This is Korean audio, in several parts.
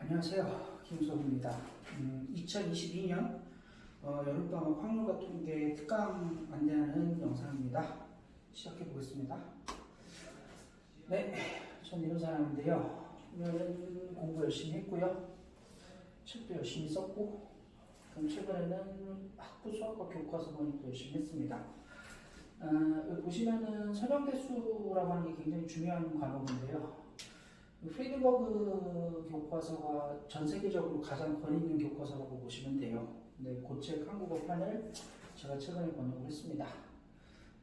안녕하세요. 김수호입니다. 2022년 여름방학 확률과 통계 특강 안내하는 영상입니다. 시작해 보겠습니다. 네, 전 이런 사람인데요. 오늘은 공부 열심히 했고요. 책도 열심히 썼고, 그럼 최근에는 학부 수학과 교과서 보니까 열심히 했습니다. 여기 보시면은 설명대수라고 하는 게 굉장히 중요한 과목인데요. 프리드버그 교과서가 전 세계적으로 가장 권위 있는 교과서라고 보시면 돼요. 네, 그 책 한국어판을 제가 최근에 번역을 했습니다.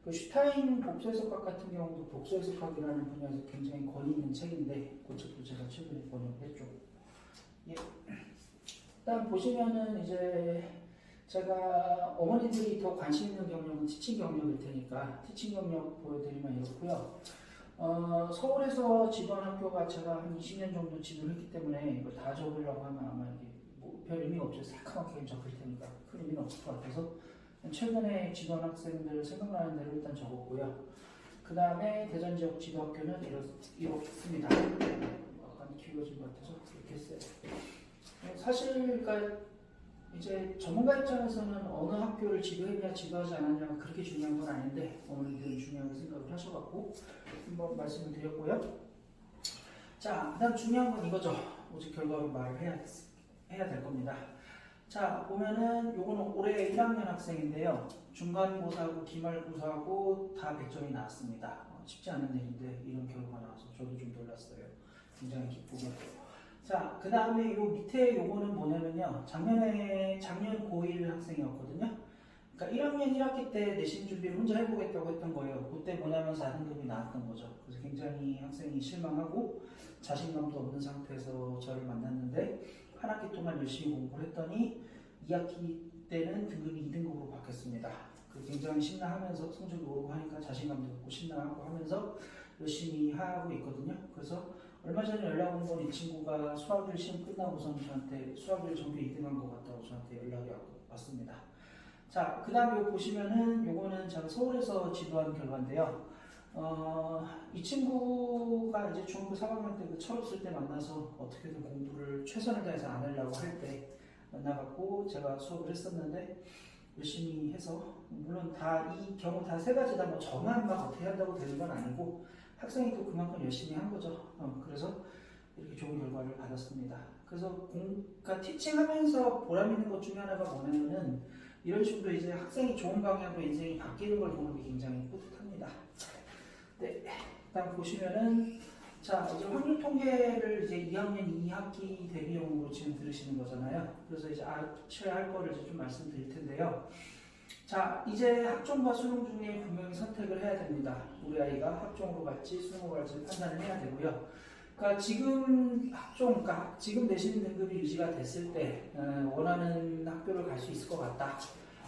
그 슈타인 복수해석학 같은 경우도 복수해석학이라는 분야에서 굉장히 권위 있는 책인데 그 책도 제가 최근에 번역을 했죠. 예. 일단 보시면은 이제 제가 어머니들이 더 관심 있는 경력은 티칭 경력일 테니까 티칭 경력 보여드리면 이렇고요. 서울에서 지도한 학교가 제가 한 20년 정도 지도를 했기 때문에 이걸 다 적으려고 하면 아마 이게 별 의미가 없죠. 새카맣게 적을 테니까 큰 의미는 없을 것 같아서 최근에 지도한 학생들 생각나는 대로 일단 적었고요. 그 다음에 대전 지역 지도학교는 이렇습니다. 약간 길어진 것 같아서 이렇게 했어요. 사실 그러니까 이제 전문가 입장에서는 어느 학교를 지도했냐 지도하지 않았냐가 그렇게 중요한 건 아닌데 어머니들은 중요하게 생각을 하셔갖고 한번 말씀을 드렸고요. 자, 그 다음 중요한 건 이거죠. 오직 결과로 말을 해야 될 겁니다. 자, 보면은 요거는 올해 1학년 학생인데요. 중간고사하고 기말고사하고 다 100점이 나왔습니다. 쉽지 않은 일인데 이런 결과가 나와서 저도 좀 놀랐어요. 굉장히 기쁘고. 자, 그 다음에 요 밑에 요거는 뭐냐면요. 작년 고1 학생이었거든요. 그러니까 1학년 1학기 때 내신 준비를 혼자 해보겠다고 했던 거예요. 그때 뭐냐면 4등급이 나왔던 거죠. 그래서 굉장히 학생이 실망하고 자신감도 없는 상태에서 저를 만났는데 한 학기 동안 열심히 공부를 했더니 2학기 때는 등급이 2등급으로 바뀌었습니다. 굉장히 신나하면서 성적이 오르고 하니까 자신감도 없고 신나하고 하면서 열심히 하고 있거든요. 그래서 얼마 전에 연락 온 건 이 친구가 수학일 시험 끝나고선 저한테 수학일 전교 2등한 것 같다고 저한테 연락이 왔습니다. 자, 그 다음에 보시면은 요거는 제가 서울에서 지도한 결과인데요. 이 친구가 이제 중학교 3학년 때 그 철없을 때 만나서 어떻게든 공부를 최선을 다해서 안 하려고 할 때 만나갖고 제가 수업을 했었는데 열심히 해서 물론 다 이 경우 다 세 가지 다 뭐 저만 막 어떻게 한다고 되는 건 아니고 학생이 또 그만큼 열심히 한 거죠. 그래서 이렇게 좋은 결과를 받았습니다. 그래서 그러니까 티칭하면서 보람 있는 것 중에 하나가 뭐냐면은 이런 식으로 이제 학생이 좋은 방향으로 인생이 바뀌는 걸 보는 게 굉장히 뿌듯합니다. 네, 일단 보시면은 자 이제 확률 통계를 이제 2학년 2학기 대비용으로 지금 들으시는 거잖아요. 그래서 이제 아셔야 할 거를 이제 좀 말씀드릴 텐데요. 자, 이제 학종과 수능 중에 분명히 선택을 해야 됩니다. 우리 아이가 학종으로 갈지 수능으로 갈지 판단을 해야 되고요. 그러니까 지금 학종, 그러니까 지금 내신 등급이 유지가 됐을 때 원하는 학교를 갈 수 있을 것 같다.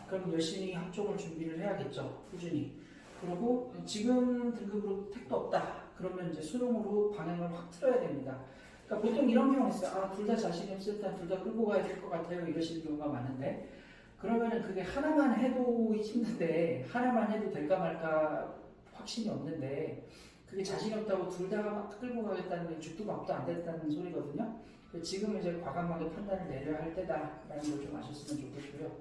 그럼 열심히 학종을 준비를 해야겠죠. 꾸준히. 그리고 지금 등급으로 택도 없다. 그러면 이제 수능으로 방향을 확 틀어야 됩니다. 그러니까 보통 이런 경우가 있어요. 둘 다 자신이 없을 때 둘 다 끌고 가야 될 것 같아요. 이러시는 경우가 많은데 그러면은 그게 하나만 해도 힘든데 하나만 해도 될까 말까 확신이 없는데 그게 자신이 없다고 둘 다 끌고 가겠다는 게 죽도 밥도 안 됐다는 소리거든요. 지금 이제 과감하게 판단을 내려야 할 때다라는 걸 좀 아셨으면 좋겠고요.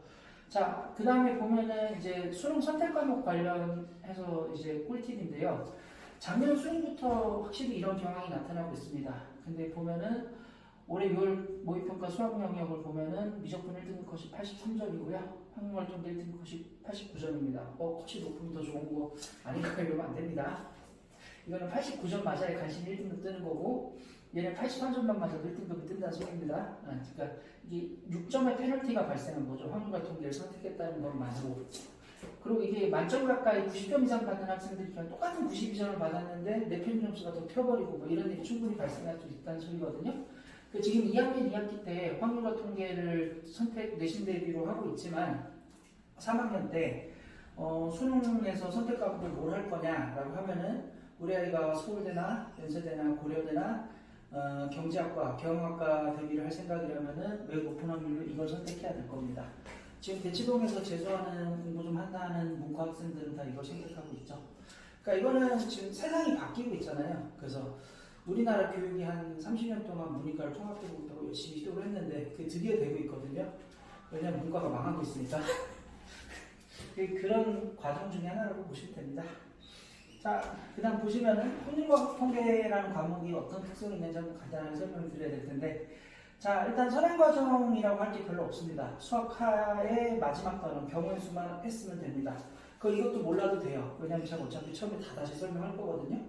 자, 그 다음에 보면은 이제 수능 선택 과목 관련해서 이제 꿀팁인데요. 작년 수능부터 확실히 이런 경향이 나타나고 있습니다. 근데 보면은 올해 6월 모의평가 수학 영역을 보면은 미적분 1등급 컷이 83점이고요. 학문활동도 1등급 컷이 89점입니다. 컷이 높으면 더 좋은 거 아닌가 이러면 안 됩니다. 이거는 89점 맞아야 간신히 1등급 뜨는 거고 얘는 83점만 맞아도 1등급이 뜬다는 소리입니다. 그러니까 이게 6점의 페널티가 발생한 거죠. 확률과 통계를 선택했다는 것만으로. 그리고 이게 만점 가까이 90점 이상 받는 학생들이 그냥 똑같은 92점을 받았는데 내 평균 점수가 더 튀어버리고 뭐 이런 일이 충분히 발생할 수 있다는 소리거든요. 지금 2학년 2학기 때 확률과 통계를 내신 대비로 하고 있지만 3학년 때 수능에서 선택 과목을 뭘 할 거냐라고 하면은 우리 아이가 서울대나 연세대나 고려대나 경제학과, 경영학과 대비를 할 생각이라면은 매우 높은 확률로 이걸 선택해야 될 겁니다. 지금 대치동에서 재수하는 공부 좀 한다는 문과 학생들은 다 이걸 생각하고 있죠. 그러니까 이거는 지금 세상이 바뀌고 있잖아요. 그래서 우리나라 교육이 한 30년 동안 문이과를 통합해보겠다고 열심히 시도를 했는데 그게 드디어 되고 있거든요. 왜냐면 문과가 망하고 있으니까. 그런 과정 중에 하나라고 보시면 됩니다. 자, 그 다음 보시면은 확률과학 통계라는 과목이 어떤 특성이 있는지 한번 간단하게 설명을 드려야 될 텐데, 자, 일단 선행과정이라고 할 게 별로 없습니다. 수학하의 마지막 단원 경우의 수만 했으면 됩니다. 이것도 몰라도 돼요. 왜냐면 제가 어차피 처음에 다 다시 설명할 거거든요.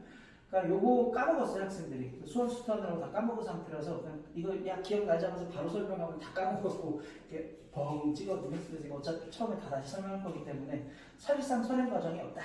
그러니까 요거 까먹었어요, 학생들이. 수원 수턴으로 다 까먹은 상태라서 그냥 이거 기억나자마자 바로 설명하면 다 까먹었고 이렇게 벙 찍거든요. 그래서 이거 어차피 처음에 다 다시 설명할 거기 때문에 사실상 선행과정이 없다.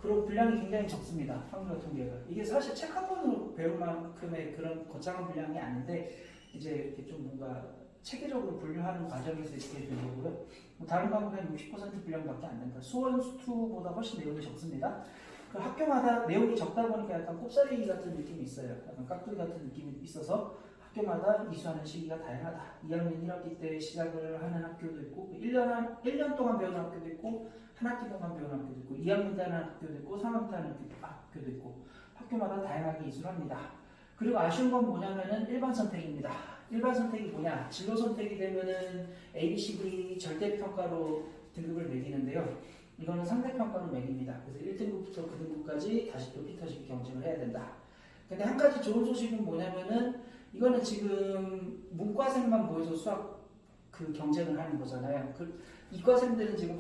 그리고 분량이 굉장히 적습니다. 확률과 통계가. 이게 사실 책 한 권으로 배울 만큼의 그런 거창한 분량이 아닌데 이제 이렇게 좀 뭔가 체계적으로 분류하는 과정에서 있게 된 거고요. 다른 과목은 60% 분량밖에 안 된다. 수원 수투보다 훨씬 내용이 적습니다. 학교마다 내용이 적다 보니까 약간 꼽사리 같은 느낌이 있어요. 약간 깍두기 같은 느낌이 있어서 학교마다 이수하는 시기가 다양하다. 2학년 1학기 때 시작을 하는 학교도 있고 1년 동안 배우는 학교도 있고 한 학기 동안 배우는 학교도 있고 2학년 때 하는 학교도 있고 3학년 때 하는 학교도 있고 학교마다 다양하게 이수를 합니다. 그리고 아쉬운 건 뭐냐면은 일반 선택입니다. 일반 선택이 뭐냐? 진로 선택이 되면은 A, B, C, D 절대평가로 등급을 매기는데요. 이거는 상대평가로 매깁니다. 그래서 1등급부터 9등급까지 다시 또 피터식 경쟁을 해야 된다. 근데 한 가지 좋은 소식은 뭐냐면은 이거는 지금 문과생만 모여서 수학 경쟁을 하는 거잖아요. 이과생들은 지금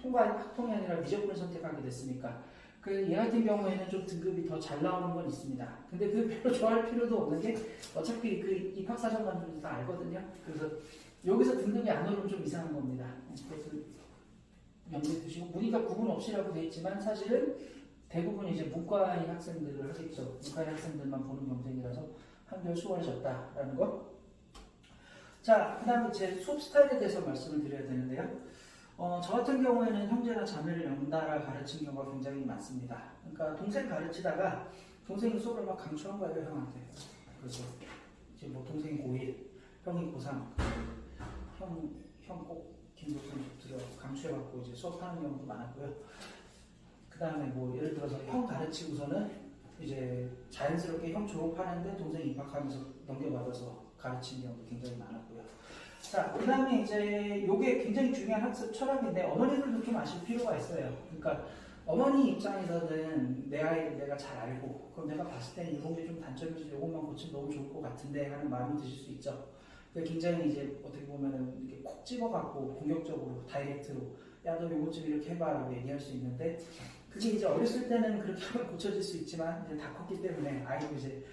학통이 아니라 미적분을 선택하게 됐으니까 얘 같은 경우에는 좀 등급이 더 잘 나오는 건 있습니다. 근데 별로 좋아할 필요도 없는 게 어차피 입학사정관들도 다 알거든요. 그래서 여기서 등급이 안 오르면 좀 이상한 겁니다. 그래서 염두에 두시고 문이과 구분 없이라고 되어 있지만 사실은 대부분 이제 문과인 학생들을 하겠죠. 문과인 학생들만 보는 경쟁이라서 한결 수월해졌다라는 거. 자, 그 다음에 제 수업 스타일에 대해서 말씀을 드려야 되는데요. 저 같은 경우에는 형제나 자매를 연달아 가르친 경우가 굉장히 많습니다. 그러니까 동생 가르치다가 동생이 수업을 막 강추한 거예요, 형한테. 그래서 이제 뭐 동생이 고1, 형이 고3, 형 꼭 김도순 들어 강추해갖고 이제 수업하는 경우도 많았고요. 그 다음에 뭐 예를 들어서 형 가르치고서는 이제 자연스럽게 형 졸업하는데 동생 입학하면서 넘겨받아서 가르치는 경우도 굉장히 많았고요. 자, 그 다음에 이제 요게 굉장히 중요한 학습 철학인데 어머니들도 좀 아실 필요가 있어요. 그러니까 어머니 입장에서는 내 아이를 내가 잘 알고 그럼 내가 봤을 때는 이런 게 좀 단점이지 이것만 고치면 너무 좋을 것 같은데 하는 마음이 드실 수 있죠. 굉장히 이제 어떻게 보면은 이렇게 콕 집어갖고 공격적으로 다이렉트로 야 너 요것 좀 이렇게 해봐라고 얘기할 수 있는데 그게 이제 어렸을 때는 그렇게 하면 고쳐질 수 있지만 이제 다 컸기 때문에 아이도 이제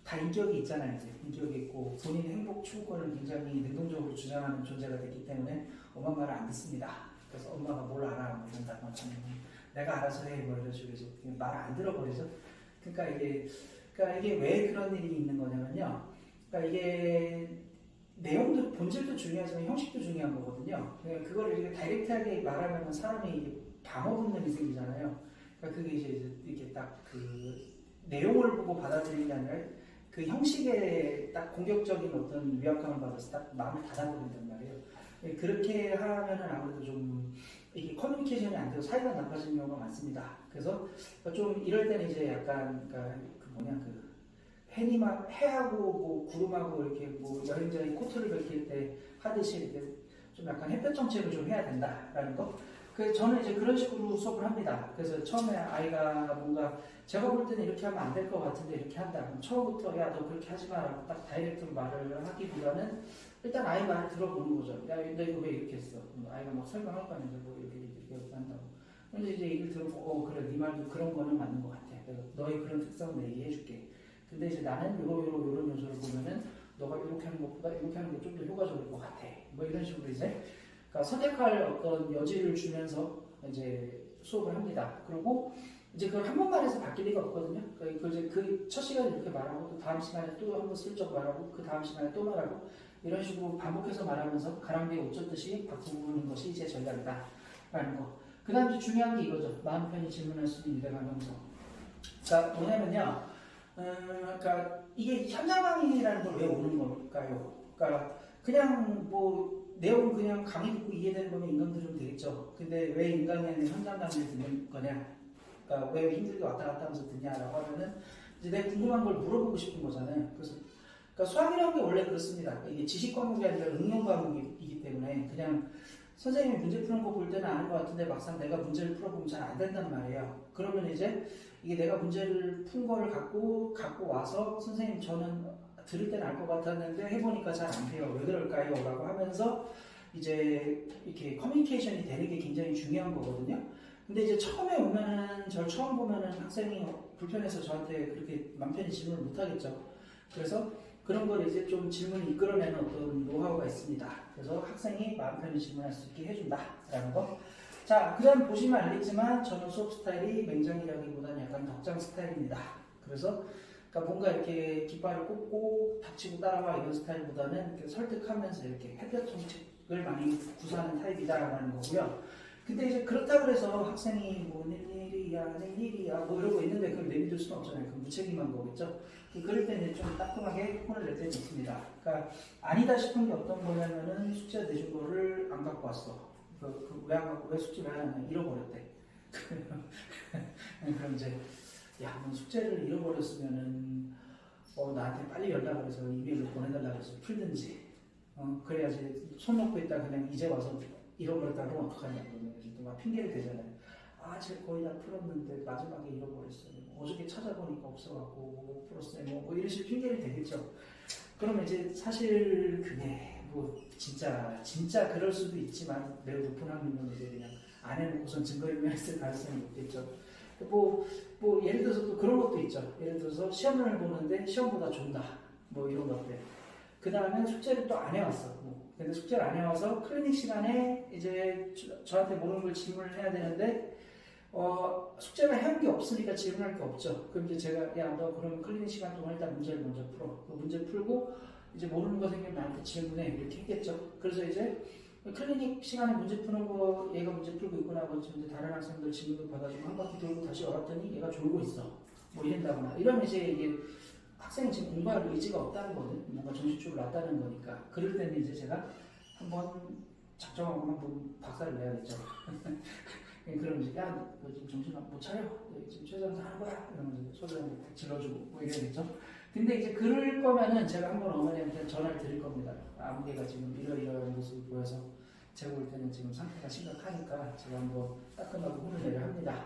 다 인격이 있잖아요. 이제 인격이 있고 본인의 행복 추구권을 굉장히 능동적으로 주장하는 존재가 됐기 때문에 엄마 말을 안 듣습니다. 그래서 엄마가 뭘 알아 뭐 이런다 내가 알아서 해 뭐 이런 식으로 말을 안 들어버리죠. 그러니까 이게 왜 그런 일이 있는 거냐면요. 그러니까 이게 내용도 본질도 중요하지만 형식도 중요한 거거든요. 그러니까 그걸 이렇게 다이렉트하게 말하면 사람이 방어분념이 생기잖아요. 그러니까 그게 이제 이렇게 딱 내용을 보고 받아들이는 게 아니라 그 형식에 딱 공격적인 어떤 위압감을 받아서 딱 마음을 닫아버린단 말이에요. 그렇게 하면은 아무래도 좀 이게 커뮤니케이션이 안 돼서 사이가 나빠지는 경우가 많습니다. 그래서 좀 이럴 때는 이제 약간 해하고 뭐 구름하고 이렇게 뭐 여행자의 코트를 벗길 때 하듯이 이렇게 좀 약간 햇볕 정책을 좀 해야 된다라는 거. 그래서 저는 이제 그런 식으로 수업을 합니다. 그래서 처음에 아이가 뭔가 제가 볼 때는 이렇게 하면 안 될 것 같은데 이렇게 한다. 그럼 처음부터 야 너 그렇게 하지 마라고 딱 다이렉트로 말을 하기보다는 일단 아이 말을 들어보는 거죠. 야 너 이거 왜 이렇게 했어? 아이가 막 설명할 거 아니야. 뭐 이렇게 한다고. 근데 이제 얘기를 들어보고 그래 네 말도 그런 거는 맞는 것 같아. 그래서 너의 그런 특성을 얘기해 줄게. 근데 이제 나는 요런 요소를 보면은 너가 이렇게 하는 것보다 이렇게 하는 게 좀 더 효과적일 것 같아. 뭐 이런 식으로 이제 그러니까 선택할 어떤 여지를 주면서 이제 수업을 합니다. 그리고 이제 그걸 한 번만 해서 바뀔 리가 없거든요. 그 첫 시간에 이렇게 말하고 또 다음 시간에 또 한 번 슬쩍 말하고 그 다음 시간에 또 말하고 이런 식으로 반복해서 말하면서 가랑비에 옷 젖듯이 바꾸는 것이 제 전략이다라는 거. 그 다음 이제 중요한 게 이거죠. 마음 편히 질문할 수 있는 유대감정서. 그러니까 뭐냐면요. 그러니까 이게 현장 강의라는 걸 왜 오는 걸까요? 그러니까 그냥 뭐 내용 그냥 강의 듣고 이해되는 거면 인강 들으면 되겠죠. 근데 왜 인강에는 현장 강의를 듣는 거냐? 그러니까 왜 힘들게 왔다 갔다 하면서 듣냐라고 하면은 이제 내가 궁금한 걸 물어보고 싶은 거잖아요. 그래서 그러니까 수학이라는 게 원래 그렇습니다. 이게 지식 과목이 아니라 응용 과목이기 때문에 그냥 선생님이 문제 푸는 거 볼 때는 아는 것 같은데 막상 내가 문제를 풀어보면 잘 안 된단 말이에요. 그러면 이제 이게 내가 문제를 푼 거를 갖고 와서 선생님 저는 들을 때는 알 것 같았는데 해보니까 잘 안 돼요. 왜 그럴까요? 라고 하면서 이제 이렇게 커뮤니케이션이 되는 게 굉장히 중요한 거거든요. 근데 이제 처음에 오면은 저를 처음 보면은 학생이 불편해서 저한테 그렇게 맘 편히 질문을 못 하겠죠. 그래서 그런 걸 이제 좀 질문을 이끌어내는 어떤 노하우가 있습니다. 그래서 학생이 마음 편히 질문할 수 있게 해준다라는 거. 자, 그 다음 보시면 알겠지만 저는 수업 스타일이 맹장이라기보다는 약간 덕장 스타일입니다. 그래서 그러니까 뭔가 이렇게 깃발을 꽂고 닥치고 따라와 이런 스타일보다는 이렇게 설득하면서 이렇게 햇볕 정책을 많이 구사하는 타입이다라는 거고요. 근데 이제 그렇다고 해서 학생이 뭐 내일이야 뭐 이러고 있는데 그걸 내비둘 수는 없잖아요. 그 무책임한 거겠죠. 그럴 때는 좀 따끔하게 혼을 낼 때는 있습니다. 그러니까 아니다 싶은 게 어떤 거냐면은 숙제 내준 거를 안 갖고 왔어. 왜 안 갖고 왜 숙제 왜 안 했냐 잃어버렸대. 그럼 이제 야, 너 숙제를 잃어버렸으면은 나한테 빨리 연락을 해서 이메일로 보내달라고 해서 풀든지 그래야지 손 놓고 있다 그냥 이제 와서 잃어버렸다 그러면 어떡하냐 그러면 이제 또 막 핑계를 대잖아요. 아, 제가 거의 다 풀었는데 마지막에 잃어버렸어요. 어저께 찾아보니까 없어갖고 못 풀었어요. 뭐 이러실 핑계를 대겠죠. 그러면 이제 사실 그게 뭐 진짜 그럴 수도 있지만 매우 높은 확률로 이제 그냥 안 해놓고선 증거인멸했을 가능성이 높겠죠. 뭐 예를 들어서 또 그런 것도 있죠. 예를 들어서 시험을 보는데 시험보다 좋다. 뭐 이런 것들. 그 다음에 숙제를 또 안 해왔어. 근데 숙제를 안 해와서 클리닉 시간에 이제 저한테 모르는 걸 질문을 해야 되는데 숙제를 해온 게 없으니까 질문할 게 없죠. 그럼 이제 제가 야, 너 그러면 클리닉 시간 동안 일단 문제를 먼저 풀어. 그 문제 풀고 이제 모르는 거 생기면 나한테 질문해. 이렇게 했겠죠. 그래서 이제 클리닉 시간에 문제 푸는 거 얘가 문제 풀고 있고 나고 이제 다른 학생들 질문을 받아주고 한 바퀴 돌고 다시 열었더니 얘가 졸고 있어. 뭐 이런다거나. 이러면 이제 이게 학생이 지금 공부할 의지가 없다는 거는 뭔가 정신줄을 놨다는 거니까 그럴 때는 이제 제가 한번 작정하고 한번 박살을 내야겠죠. 그럼 이제 야, 너 지금 정신 못 차려? 너 지금 최선을 다하는 거야? 이러면서 소리 한번 질러주고 뭐 이래야겠죠. 근데 이제 그럴 거면은 제가 한번 어머니한테 전화를 드릴 겁니다. 아무개가 지금 이러이러한 모습을 보여서 제가 볼 때는 지금 상태가 심각하니까 제가 한번 따끔하고 혼을 내려 합니다.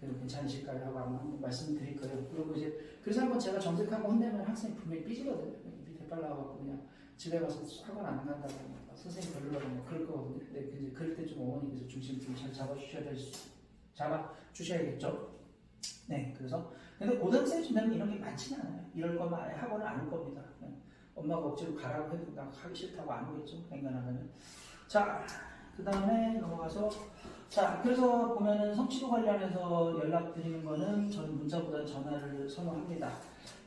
괜찮으실까요? 하고 한번 말씀드릴 거예요. 그리고 이제 그래서 한번 제가 정색하고 혼내면 학생이 분명히 삐지거든요. 입이 대빨 나와갖고 그냥 집에 가서 학원 안 간다고 선생님 별로라고 그럴 거거든요. 근데 이제 그럴 때 좀 어머니께서 중심 좀 잘 잡아주셔야겠죠. 네, 그래서 근데 고등학생쯤 되면 이런 게 많지는 않아요. 이럴 거면 아예 학원을 안 올 겁니다. 엄마가 억지로 가라고 해도 나 하기 싫다고 안 오겠죠. 앵간하면은. 자, 그 다음에 넘어가서 자, 그래서 보면은 성취도 관련해서 연락드리는 거는 저는 문자보다 전화를 선호합니다.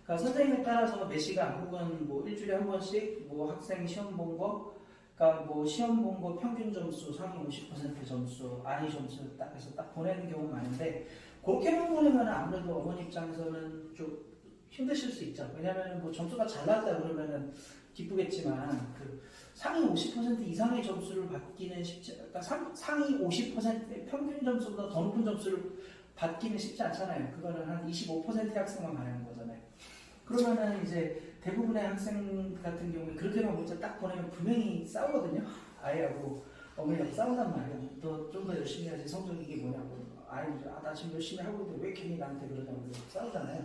그러니까 선생님에 따라서 몇 시간 혹은 뭐 일주일에 한 번씩 뭐 학생 시험 본 거, 그러니까 뭐 시험 본 거 평균 점수 상위 50% 점수, 아니 점수 딱 해서 딱 보내는 경우가 많은데 그렇게만 보내면 아무래도 어머니 입장에서는 좀 힘드실 수 있죠. 왜냐하면 뭐 점수가 잘 나왔다 그러면은 기쁘겠지만 그 상위 50% 이상의 점수를 받기는 쉽지, 그러니까 상위 50%의 평균 점수보다 더 높은 점수를 받기는 쉽지 않잖아요. 그거는 한 25%의 학생만 말하는 거잖아요. 그러면은 이제 대부분의 학생 같은 경우에 그렇게만 문자 딱 보내면 분명히 싸우거든요. 아이하고 어머니하고 싸운단 말이에요. 너 좀 더 열심히 해야지 성적이 이게 뭐냐고. 나 지금 열심히 하고 있는데 왜 괜히 나한테 그러냐고 싸우잖아요.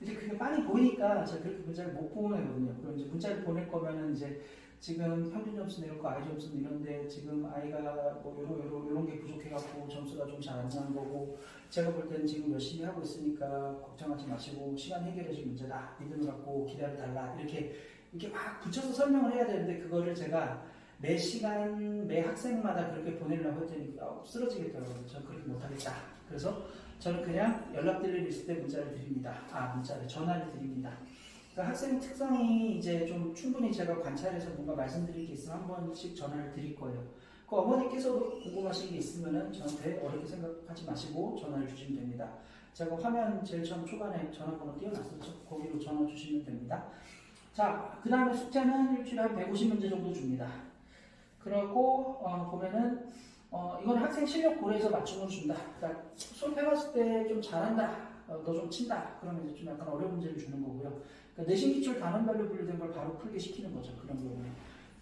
이제 그게 많이 보이니까 제가 그렇게 문자를 못 보내거든요. 그럼 이제 문자를 보낼 거면은 이제 지금 평균 점수는 이렇고 아이 점수는 이런데 지금 아이가 뭐 요런 게 부족해갖고 점수가 좀 잘 안 나는 거고 제가 볼 때는 지금 열심히 하고 있으니까 걱정하지 마시고 시간 해결해줄 문제다 믿음을 갖고 기다려달라 이렇게 막 붙여서 설명을 해야 되는데 그거를 제가 매 시간 매 학생마다 그렇게 보내려고 했더니 쓰러지겠더라고요. 저는 그렇게 못하겠다. 그래서 저는 그냥 연락드릴 일 있을 때 문자를 드립니다. 전화를 드립니다. 그러니까 학생 특성이 이제 좀 충분히 제가 관찰해서 뭔가 말씀드릴 게 있으면 한 번씩 전화를 드릴 거예요. 그 어머니께서도 궁금하신 게 있으면은 저한테 어렵게 생각하지 마시고 전화를 주시면 됩니다. 제가 화면 제일 처음 초반에 전화번호 띄워놨었죠. 거기로 전화 주시면 됩니다. 자, 그 다음에 숙제는 일주일에 한 150문제 정도 줍니다. 그러고 보면은 이건 학생 실력 고려해서 맞춤을 준다. 그러니까 수업 해봤을 때 좀 잘한다. 너 좀 친다. 그러면 이제 좀 약간 어려운 문제를 주는 거고요. 그러니까 내신 기출 단원별로 분류된 걸 바로 풀게 시키는 거죠. 그런 경우는.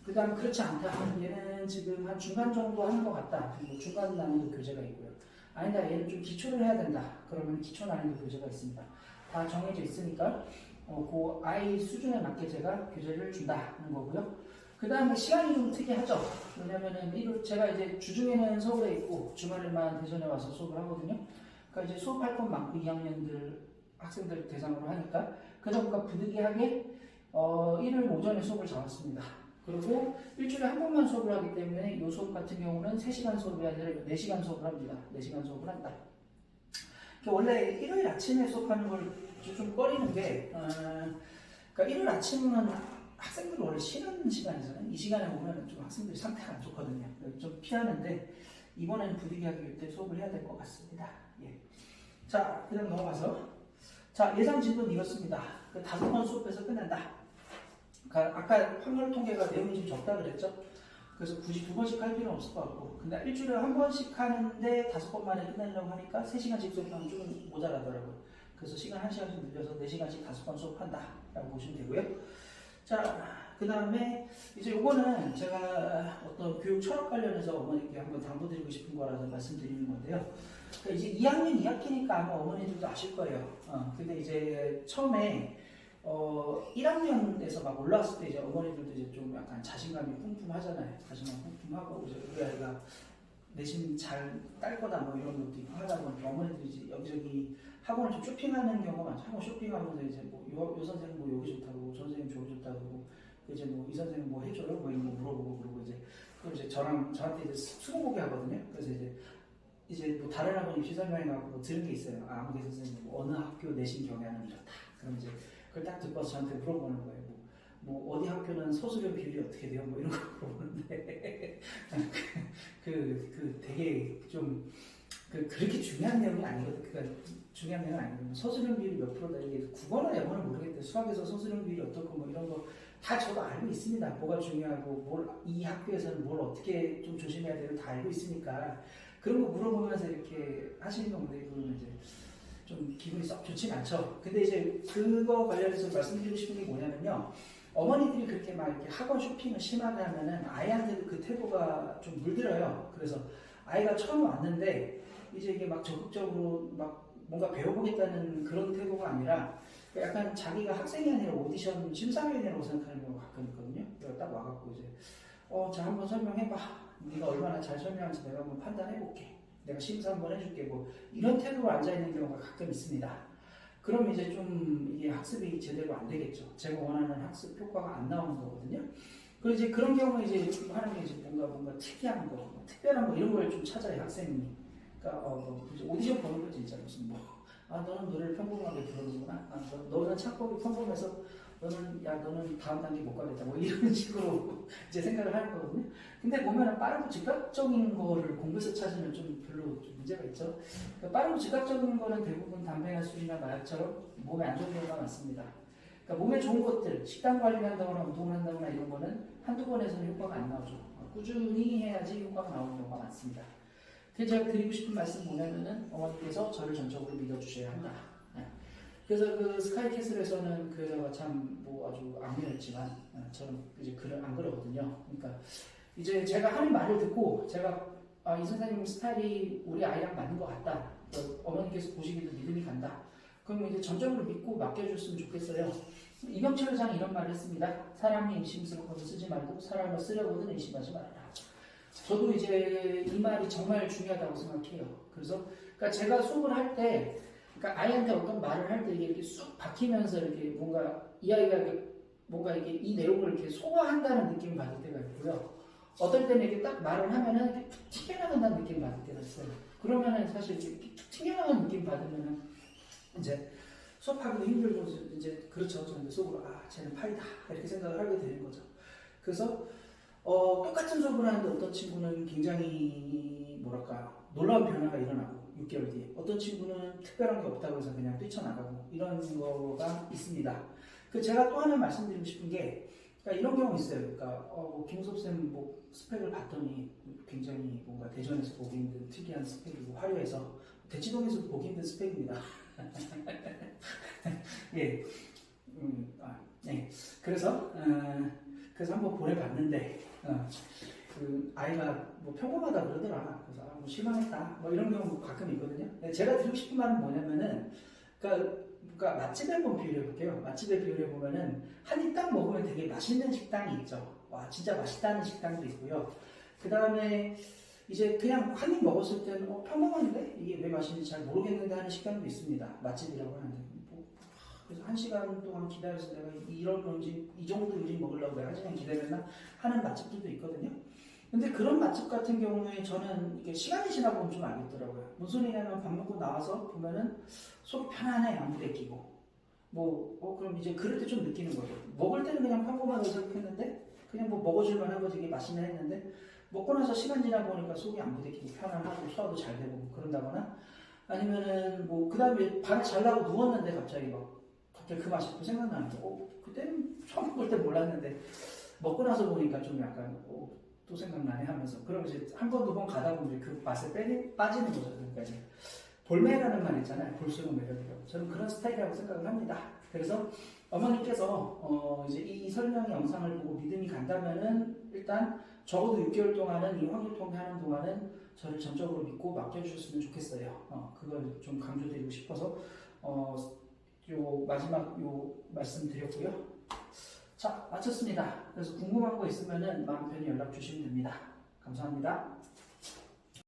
그 다음에 그렇지 않다. 얘는 지금 한 중간 정도 하는 것 같다. 뭐 중간 난이도 교재가 있고요. 아니다. 얘는 좀 기초를 해야 된다. 그러면 기초 난이도 교재가 있습니다. 다 정해져 있으니까 그 아이 수준에 맞게 제가 교재를 준다는 거고요. 그 다음에 시간이 좀 특이하죠. 왜냐면은 제가 이제 주중에는 서울에 있고 주말에만 대전에 와서 수업을 하거든요. 그러니까 이제 수업할 것 많고 2학년들 학생들 대상으로 하니까 그러다 보니까 부득이하게 일요일 오전에 수업을 잡았습니다. 그리고 일주일에 한 번만 수업을 하기 때문에 이 수업 같은 경우는 3시간 수업이 아니라 4시간 수업을 합니다. 4시간 수업을 한다. 원래 일요일 아침에 수업하는 걸 좀 꺼리는 게 그러니까 일요일 아침은 학생들이 원래 쉬는 시간이잖아요. 이 시간에 오면 좀 학생들이 상태가 안 좋거든요. 좀 피하는데 이번에는 부득이하게 이때 수업을 해야 될 것 같습니다. 예. 자, 그다음 넘어가서 자 예상 진도는 이렇습니다. 그 5번 수업해서 끝낸다. 그러니까 아까 확률 통계가 내용이 좀 적다 그랬죠. 그래서 굳이 2번씩 할 필요는 없을 것 같고 근데 일주일에 한 번씩 하는데 5번 만에 끝내려고 하니까 3시간씩 수업하면 좀 모자라더라고요. 그래서 시간 1시간씩 늘려서 4시간씩 5번 수업한다 라고 보시면 되고요. 자, 그 다음에 이제 요거는 제가 어떤 교육 철학 관련해서 어머니께 한번 당부드리고 싶은 거라서 말씀드리는 건데요. 그러니까 이제 2학년 2학기니까 아마 어머니들도 아실 거예요. 근데 이제 처음에 1학년에서 막 올라왔을 때 이제 어머니들도 이제 좀 약간 자신감이 뿜뿜하잖아요. 자신감 뿜뿜하고 이제 우리 아이가 내신 잘 딸 거다 뭐 이런 것도 있고 하다 보니까 어머니들이 이제 여기저기 학원을 좀 쇼핑하는 경우가 많죠. 학원 쇼핑하면서 이제 뭐 요 선생님 뭐 여기 좋다고, 저 선생님 저기 좋다고, 그러고 이제 뭐 이 선생님 뭐 해줘요, 뭐 이런 거 물어보고 그러고 이제 그럼 이제 저한테 이제 스무고개 하거든요. 그래서 이제 뭐 다른 학원 입시 설명회 가고 뭐 들은 게 있어요. 아무개 선생님 뭐 어느 학교 내신 경향은 이렇다. 그럼 이제 그걸 딱 듣고 와서 저한테 물어보는 거예요. 뭐 어디 학교는 서술형 비율이 어떻게 돼요? 뭐 이런 거 물어보는데 되게 좀 그렇게 중요한 내용이 아니거든. 그러니까 중요한 내용은 아니거든요. 서술형 비율이 몇 프로다 이게 국어나 영어는 모르겠는데 수학에서 서술형 비율이 어떻고 뭐 이런 거 다 저도 알고 있습니다. 뭐가 중요하고 이 학교에서는 뭘 어떻게 좀 조심해야 되는 다 알고 있으니까 그런 거 물어보면서 이렇게 하시는 건데 그러면 이제 좀 기분이 썩 좋진 않죠. 근데 이제 그거 관련해서 말씀드리고 싶은 게 뭐냐면요. 어머니들이 그렇게 막 이렇게 학원 쇼핑을 심하게 하면은 아이한테도 그 태도가 좀 물들어요. 그래서 아이가 처음 왔는데 이제 이게 막 적극적으로 막 뭔가 배워보겠다는 그런 태도가 아니라 약간 자기가 학생이 아니라 오디션 심사위원이라고 생각하는 경우가 가끔 있거든요. 그래서 딱 와갖고 이제 자 한번 설명해봐. 네가 얼마나 잘 설명하는지 내가 한번 판단해볼게. 내가 심사 한번 해줄게. 뭐 이런 태도로 앉아있는 경우가 가끔 있습니다. 그럼 이제 좀 이게 학습이 제대로 안 되겠죠. 제가 원하는 학습 효과가 안 나오는 거거든요. 그리고 이제 그런 경우에 이제 하는 게 이제 뭔가 특이한 거, 특별한 거 이런 걸 좀 찾아요 학생이. 그러니까 오디션 보는 거지 진짜 무슨 너는 노래를 평범하게 부르는구나. 너는 창법이 평범해서 너는 다음 단계 못 가겠다. 뭐 이런 식으로 이제 생각을 할 거거든요. 근데 보면은 빠르고 즉각적인 거를 공부에서 찾으면 좀 별로 좀 문제가 있죠. 그러니까 빠르고 즉각적인 거는 대부분 담배나 술이나 마약처럼 몸에 안 좋은 경우가 많습니다. 그러니까 몸에 좋은 것들, 식단 관리를 한다거나 운동을 한다거나 이런 거는 한두 번에서는 효과가 안 나오죠. 꾸준히 해야지 효과가 나오는 경우가 많습니다. 그래서 제가 드리고 싶은 말씀 뭐냐면은 어머니께서 저를 전적으로 믿어주셔야 한다. 그래서 그 스카이캐슬에서는 그가 참 뭐 아주 악명했지만 저는 이제 글을 안 그러거든요. 그러니까 이제 제가 하는 말을 듣고 제가 이 선생님 스타일이 우리 아이랑 맞는 것 같다. 어머니께서 보시기에도 믿음이 간다. 그러면 이제 전적으로 믿고 맡겨줬으면 좋겠어요. 이병철 회장이 이런 말을 했습니다. 사람이 의심스럽거든 쓰지 말고 사람을 쓰려거든 의심하지 말아라. 저도 이제 이 말이 정말 중요하다고 생각해요. 그래서 그러니까 제가 수업을 할 때 그러니까 아이한테 어떤 말을 할 때 이게 쑥 박히면서 이렇게 뭔가 이 아이가 뭔가 이게 이 내용을 이렇게 소화한다는 느낌을 받을 때가 있고요. 어떨 때는 이렇게 딱 말을 하면은 이렇게 툭 튀겨나간다는 느낌을 받을 때가 있어요. 그러면은 사실 이렇게 툭 튀겨나가는 느낌 받으면은 이제 수업하기도 힘들고 이제 그렇죠. 저는 속으로 쟤는 파이다 이렇게 생각을 하게 되는 거죠. 그래서 똑같은 수업을 하는데 어떤 친구는 굉장히 놀라운 변화가 일어나고 6개월 뒤에 어떤 친구는 특별한 게 없다고 해서 그냥 뛰쳐나가고 이런 거가 있습니다. 제가 또 하나 말씀드리고 싶은 게 그러니까 이런 경우 있어요. 그러니까 김우섭 쌤 스펙을 봤더니 굉장히 뭔가 대전에서 보기 힘든 특이한 스펙이고 화려해서 대치동에서도 보기 힘든 스펙입니다. 예. 네. 그래서 한번 보내봤는데, 그 아이가 뭐 평범하다 그러더라. 그래서 뭐 실망했다. 뭐 이런 경우 가끔 있거든요. 제가 드리고 싶은 말은 뭐냐면은, 그러니까 맛집에 한번 비교해 볼게요. 맛집에 비교해 보면은 한 입 딱 먹으면 되게 맛있는 식당이 있죠. 와, 진짜 맛있다는 식당도 있고요. 그 다음에 이제 그냥 한 입 먹었을 때는 평범한데 이게 왜 맛있는지 잘 모르겠는데 하는 식당도 있습니다. 맛집이라고 하는데. 그래서 1시간 동안 기다려서 내가 이런 음식, 이 정도 음식 먹으려고 내가 1시간 기다렸나 하는 맛집들도 있거든요. 근데 그런 맛집 같은 경우에 저는 이게 시간이 지나보면 좀 알겠더라고요. 무슨 소리냐면 밥 먹고 나와서 보면은 속이 편안해, 아무도 끼고. 그럼 이제 그럴 때 좀 느끼는 거죠. 먹을 때는 그냥 평범하다고 생각했는데, 그냥 뭐 먹어줄만 한 거지, 이게 맛있네 했는데, 먹고 나서 시간 지나 보니까 속이 안 부대끼고 편안하고 소화도 잘 되고 그런다거나, 아니면은 그 다음에 발을 잘라고 누웠는데 갑자기 그 맛이 또 생각나는 거. 그때는 처음 먹을 때 몰랐는데, 먹고 나서 보니까 좀 약간, 또 생각나네 하면서. 그럼 이제 한 번, 두 번 가다 보면 그 맛에 빠지는 거죠. 그러니까 이제 볼매라는 말 있잖아요. 볼수록 매력이라고. 저는 그런 스타일이라고 생각을 합니다. 그래서 어머니께서 이제 이 설명 영상을 보고 믿음이 간다면은 일단 적어도 6개월 동안은 이 확률통계 하는 동안은 저를 전적으로 믿고 맡겨주셨으면 좋겠어요. 그걸 좀 강조드리고 싶어서 요 마지막 요 말씀 드렸고요. 자, 마쳤습니다. 그래서 궁금한 거 있으면은 마음 편히 연락 주시면 됩니다. 감사합니다.